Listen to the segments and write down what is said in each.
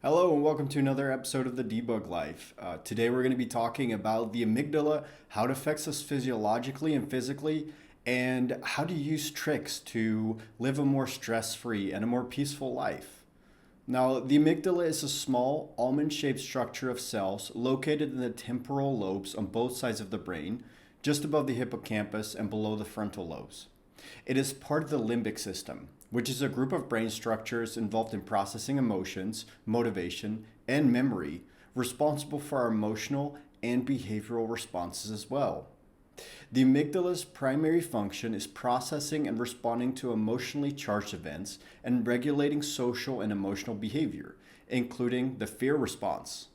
Hello and welcome to another episode of the Debug Life. Today we're going to be talking about the amygdala, how it affects us physiologically and physically, and how to use tricks to live a more stress-free and a more peaceful life. Now, the amygdala is a small almond-shaped structure of cells located in the temporal lobes on both sides of the brain, just above the hippocampus and below the frontal lobes. It is part of the limbic system, which is a group of brain structures involved in processing emotions, motivation, and memory, responsible for our emotional and behavioral responses as well. The amygdala's primary function is processing and responding to emotionally charged events and regulating social and emotional behavior, including the fear response.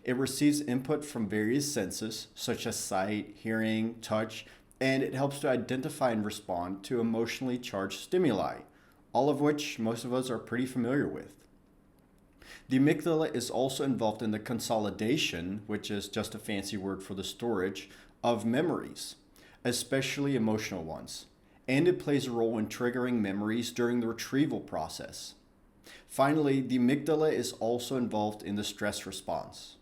It receives input from various senses, such as sight, hearing, touch, and it helps to identify and respond to emotionally charged stimuli, all of which most of us are pretty familiar with. The amygdala is also involved in the consolidation, which is just a fancy word for the storage, of memories, especially emotional ones, and it plays a role in triggering memories during the retrieval process. Finally, the amygdala is also involved in the stress response.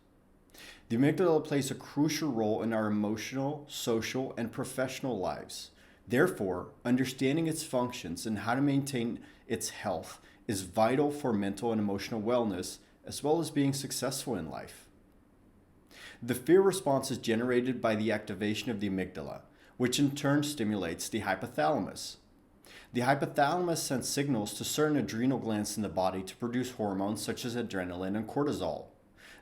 The amygdala plays a crucial role in our emotional, social, and professional lives. Therefore, understanding its functions and how to maintain its health is vital for mental and emotional wellness, as well as being successful in life. The fear response is generated by the activation of the amygdala, which in turn stimulates the hypothalamus. The hypothalamus sends signals to certain adrenal glands in the body to produce hormones such as adrenaline and cortisol.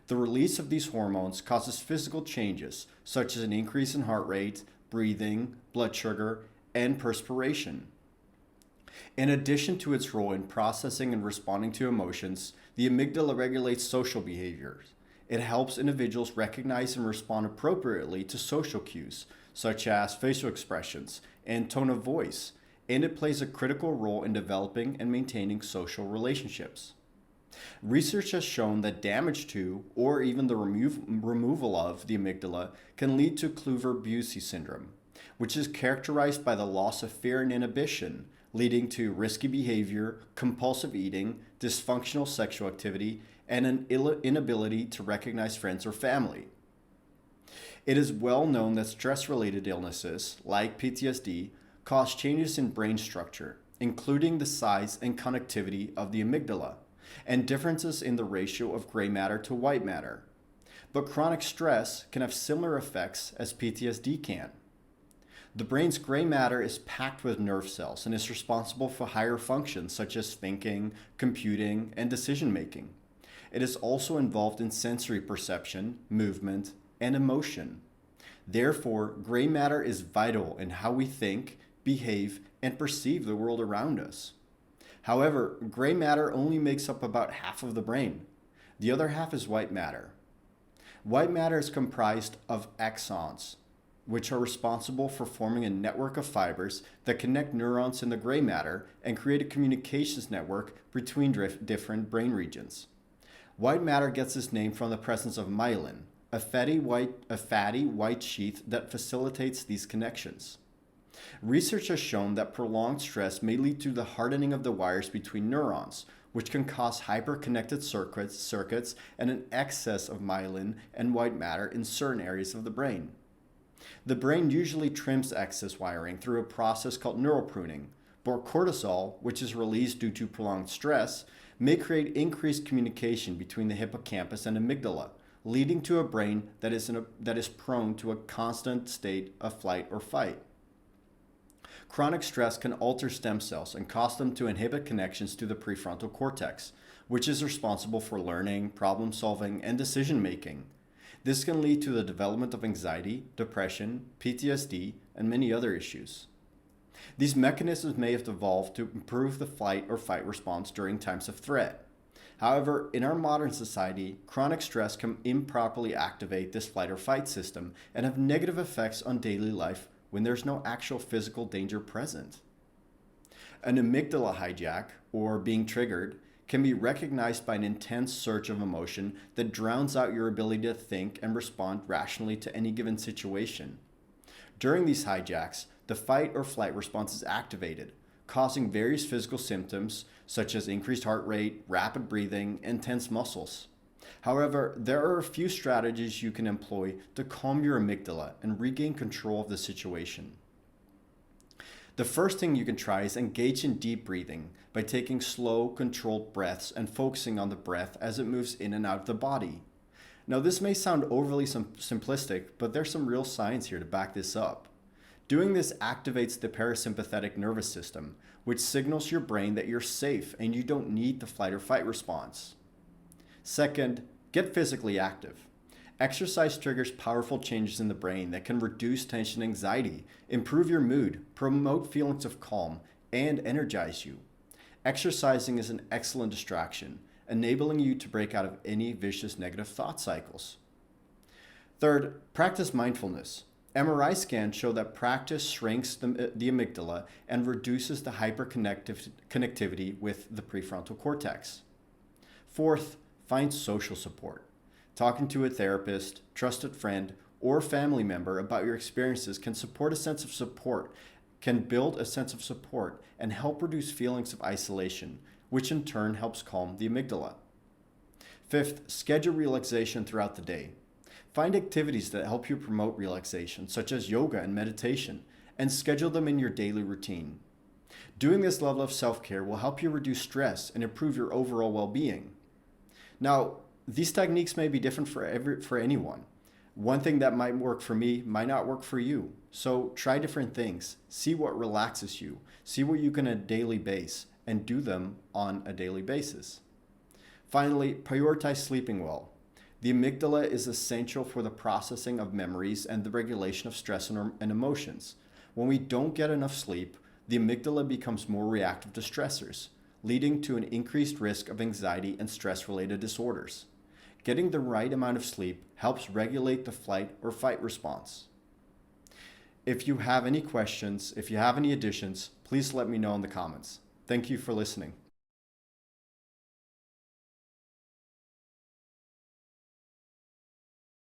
The release of these hormones causes physical changes, such as an increase in heart rate, breathing, blood sugar, and perspiration. In addition to its role in processing and responding to emotions, the amygdala regulates social behaviors. It helps individuals recognize and respond appropriately to social cues, such as facial expressions and tone of voice, and it plays a critical role in developing and maintaining social relationships. Research has shown that damage to, or even the removal of, the amygdala can lead to Kluver-Bucy syndrome, which is characterized by the loss of fear and inhibition, leading to risky behavior, compulsive eating, dysfunctional sexual activity, and an inability to recognize friends or family. It is well known that stress-related illnesses, like PTSD, cause changes in brain structure, including the size and connectivity of the amygdala, and differences in the ratio of gray matter to white matter. But chronic stress can have similar effects as PTSD can. The brain's gray matter is packed with nerve cells and is responsible for higher functions such as thinking, computing, and decision making. It is also involved in sensory perception, movement, and emotion. Therefore, gray matter is vital in how we think, behave, and perceive the world around us. However, gray matter only makes up about half of the brain. The other half is white matter. White matter is comprised of axons, which are responsible for forming a network of fibers that connect neurons in the gray matter and create a communications network between different brain regions. White matter gets its name from the presence of myelin, a fatty white sheath that facilitates these connections. Research has shown that prolonged stress may lead to the hardening of the wires between neurons, which can cause hyperconnected circuits and an excess of myelin and white matter in certain areas of the brain. The brain usually trims excess wiring through a process called neural pruning, but cortisol, which is released due to prolonged stress, may create increased communication between the hippocampus and amygdala, leading to a brain that is prone to a constant state of flight or fight. Chronic stress can alter stem cells and cause them to inhibit connections to the prefrontal cortex, which is responsible for learning, problem solving, and decision making. This can lead to the development of anxiety, depression, PTSD, and many other issues. These mechanisms may have evolved to improve the flight or fight response during times of threat. However, in our modern society, chronic stress can improperly activate this flight or fight system and have negative effects on daily life when there's no actual physical danger present. An amygdala hijack, or being triggered, can be recognized by an intense surge of emotion that drowns out your ability to think and respond rationally to any given situation. During these hijacks, the fight or flight response is activated, causing various physical symptoms such as increased heart rate, rapid breathing, and tense muscles. However, there are a few strategies you can employ to calm your amygdala and regain control of the situation. The first thing you can try is engage in deep breathing by taking slow, controlled breaths and focusing on the breath as it moves in and out of the body. Now, this may sound overly simplistic, but there's some real science here to back this up. Doing this activates the parasympathetic nervous system, which signals your brain that you're safe and you don't need the flight or fight response. Second, get physically active. Exercise triggers powerful changes in the brain that can reduce tension and anxiety, improve your mood, promote feelings of calm, and energize you. Exercising is an excellent distraction, enabling you to break out of any vicious negative thought cycles. Third, practice mindfulness. MRI scans show that practice shrinks the amygdala and reduces the hyperconnectivity with the prefrontal cortex. Fourth, find social support. Talking to a therapist, trusted friend, or family member about your experiences can build a sense of support and help reduce feelings of isolation, which in turn helps calm the amygdala. Fifth, schedule relaxation throughout the day. Find activities that help you promote relaxation, such as yoga and meditation, and schedule them in your daily routine. Doing this level of self-care will help you reduce stress and improve your overall well-being. Now, these techniques may be different for anyone. One thing that might work for me might not work for you. So try different things. See what relaxes you. See what you can on a daily basis, and do them on a daily basis. Finally, prioritize sleeping well. The amygdala is essential for the processing of memories and the regulation of stress and emotions. When we don't get enough sleep, the amygdala becomes more reactive to stressors, leading to an increased risk of anxiety and stress-related disorders. Getting the right amount of sleep helps regulate the flight or fight response. If you have any questions, if you have any additions, please let me know in the comments. Thank you for listening.